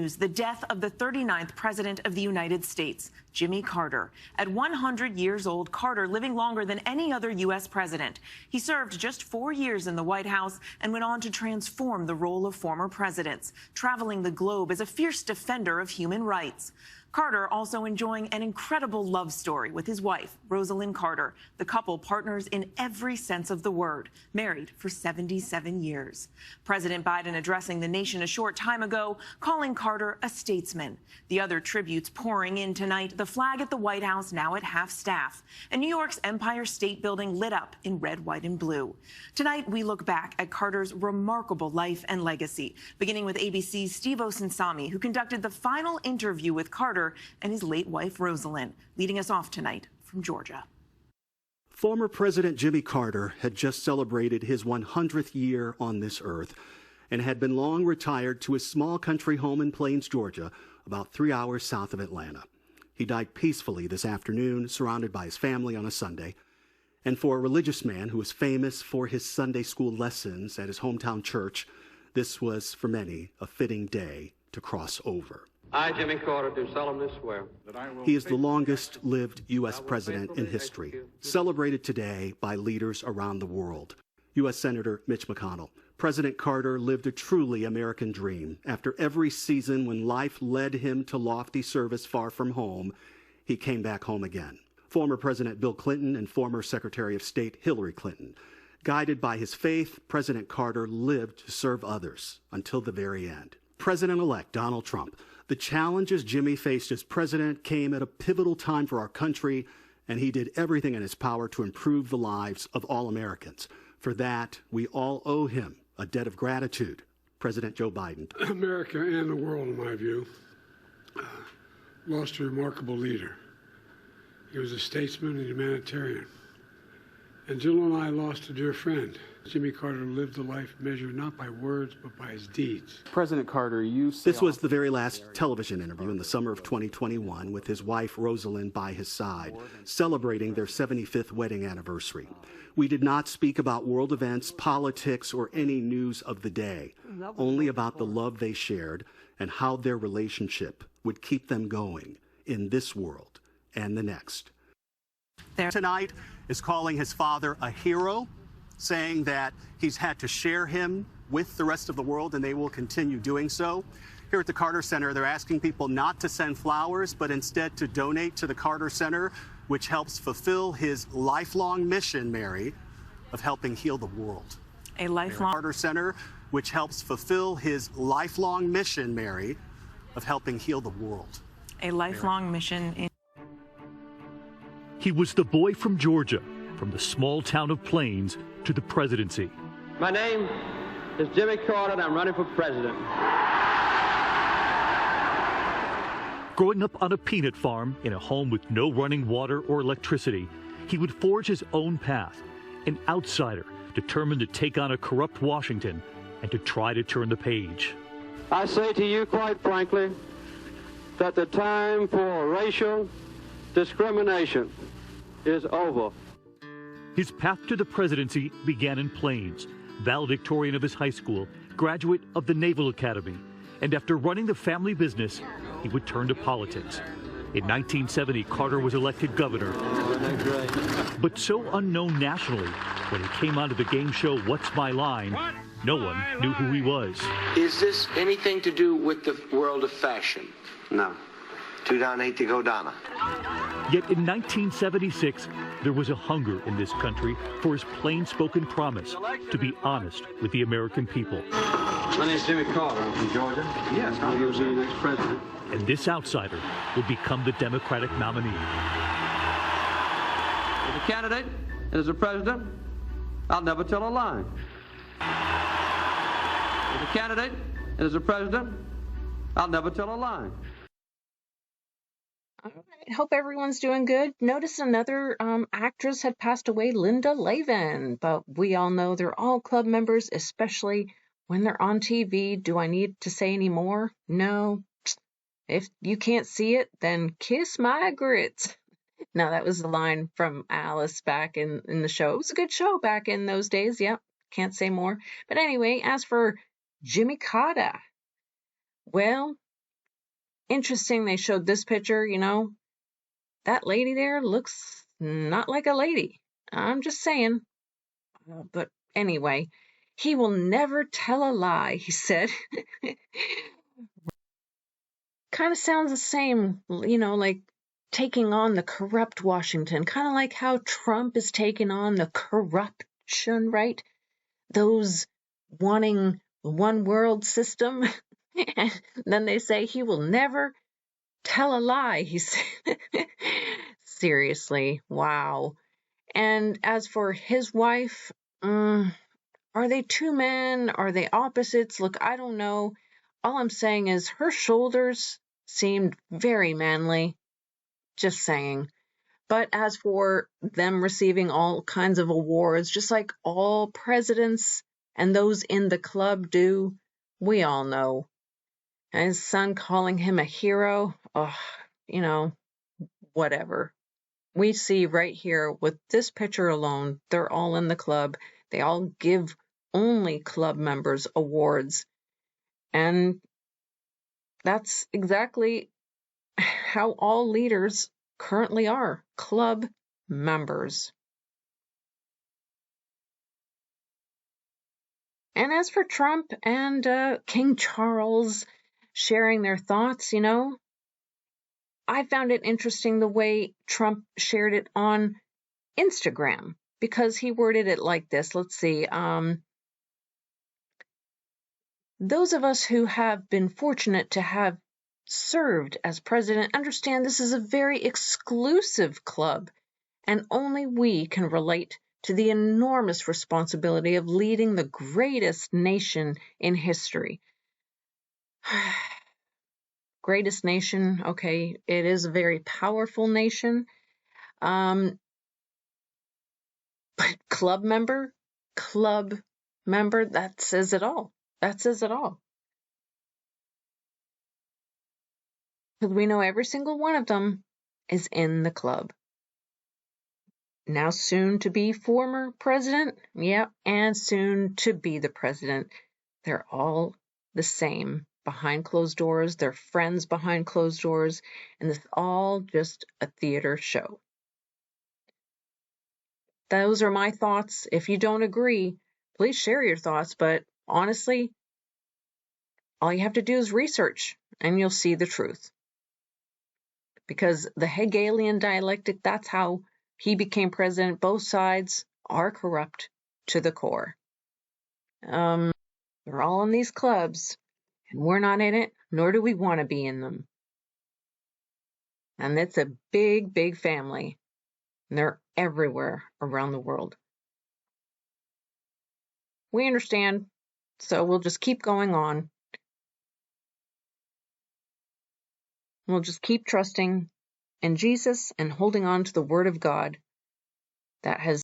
news, the death of the 39th President of the United States, Jimmy Carter. At 100 years old, Carter living longer than any other U.S. president. He served just 4 years in the White House and went on to transform the role of former presidents, traveling the globe as a fierce defender of human rights. Carter also enjoying an incredible love story with his wife, Rosalind Carter. The couple partners in every sense of the word, married for 77 years. President Biden addressing the nation a short time ago, calling Carter a statesman. The other tributes pouring in tonight, the flag at the White House now at half-staff, and New York's Empire State Building lit up in red, white, and blue. Tonight, we look back at Carter's remarkable life and legacy, beginning with ABC's Steve Osunsami, who conducted the final interview with Carter and his late wife, Rosalind, leading us off tonight from Georgia. Former President Jimmy Carter had just celebrated his 100th year on this earth and had been long retired to his small country home in Plains, Georgia, about 3 hours south of Atlanta. He died peacefully this afternoon, surrounded by his family on a Sunday. And for a religious man who was famous for his Sunday school lessons at his hometown church, this was, for many, a fitting day to cross over. I, Jimmy Carter, do solemnly swear that I will. He is the longest-lived U.S. president in history, celebrated today by leaders around the world. U.S. Senator Mitch McConnell. President Carter lived a truly American dream. After every season when life led him to lofty service far from home, he came back home again. Former President Bill Clinton and former Secretary of State Hillary Clinton. Guided by his faith, President Carter lived to serve others until the very end. President-elect Donald Trump. The challenges Jimmy faced as president came at a pivotal time for our country, and he did everything in his power to improve the lives of all Americans. For that, we all owe him a debt of gratitude. President Joe Biden. America and the world, in my view, lost a remarkable leader. He was a statesman and humanitarian. And Jill and I lost a dear friend. Jimmy Carter lived a life measured not by words, but by his deeds. President Carter, this was the very last television interview in the summer of 2021 with his wife Rosalind by his side, celebrating their 75th wedding anniversary. We did not speak about world events, politics, or any news of the day, only about the love they shared and how their relationship would keep them going in this world and the next. Tonight is calling his father a hero, saying that he's had to share him with the rest of the world, and they will continue doing so. Here at the Carter Center, they're asking people not to send flowers, but instead to donate to the Carter Center, which helps fulfill his lifelong mission, Mary, of helping heal the world. A lifelong Carter Center, which helps fulfill his lifelong mission, Mary, of helping heal the world. A lifelong mission. He was the boy from Georgia, from the small town of Plains to the presidency. My name is Jimmy Carter, and I'm running for president. Growing up on a peanut farm in a home with no running water or electricity, he would forge his own path, an outsider determined to take on a corrupt Washington and to try to turn the page. I say to you quite frankly that the time for racial discrimination is over. His path to the presidency began in Plains, valedictorian of his high school, graduate of the Naval Academy, and after running the family business, he would turn to politics. In 1970, Carter was elected governor, but so unknown nationally, when he came onto the game show What's My Line, no one knew who he was. Is this anything to do with the world of fashion? No. 2 down, 8 to go, Donna. Yet in 1976, there was a hunger in this country for his plain-spoken promise to be honest with the American people. My name's Jimmy Carter. I'm from Georgia. Yes, I'll be the next president. And this outsider would become the Democratic nominee. As a candidate and as a president, I'll never tell a lie. As a candidate and as a president, I'll never tell a lie. All right. Hope everyone's doing good. Notice another actress had passed away, Linda Lavin. But we all know they're all club members, especially when they're on TV. Do I need to say any more? No. If you can't see it, then kiss my grits. Now, that was the line from Alice back in the show. It was a good show back in those days. Yep. Can't say more. But anyway, as for Jimmy Carter, well, interesting they showed this picture, that lady there looks not like a lady. I'm just saying. But anyway, he will never tell a lie, he said. Kind of sounds the same, like taking on the corrupt Washington, kind of like how Trump is taking on the corruption, right? Those wanting the one world system. And then they say he will never tell a lie, he said. Seriously, wow. And as for his wife, are they two men? Are they opposites? Look, I don't know. All I'm saying is her shoulders seemed very manly. Just saying. But as for them receiving all kinds of awards, just like all presidents and those in the club do, we all know. And his son calling him a hero, whatever. We see right here with this picture alone, they're all in the club. They all give only club members awards. And that's exactly how all leaders currently are, club members. And as for Trump and King Charles sharing their thoughts, I found it interesting the way Trump shared it on Instagram, because he worded it like this. Let's see. Those of us who have been fortunate to have served as president understand this is a very exclusive club, and only we can relate to the enormous responsibility of leading the greatest nation in history. Greatest nation, okay, it is a very powerful nation. But club member, that says it all. That says it all. Because we know every single one of them is in the club. Now soon to be former president, and soon to be the president. They're all the same behind closed doors. They're friends behind closed doors. And it's all just a theater show. Those are my thoughts. If you don't agree, please share your thoughts. But honestly, all you have to do is research and you'll see the truth. Because the Hegelian dialectic, that's how he became president. Both sides are corrupt to the core. They're all in these clubs, and we're not in it, nor do we want to be in them. And it's a big, big family. And they're everywhere around the world. We understand, so we'll just keep going on. We'll just keep trusting in Jesus and holding on to the Word of God that has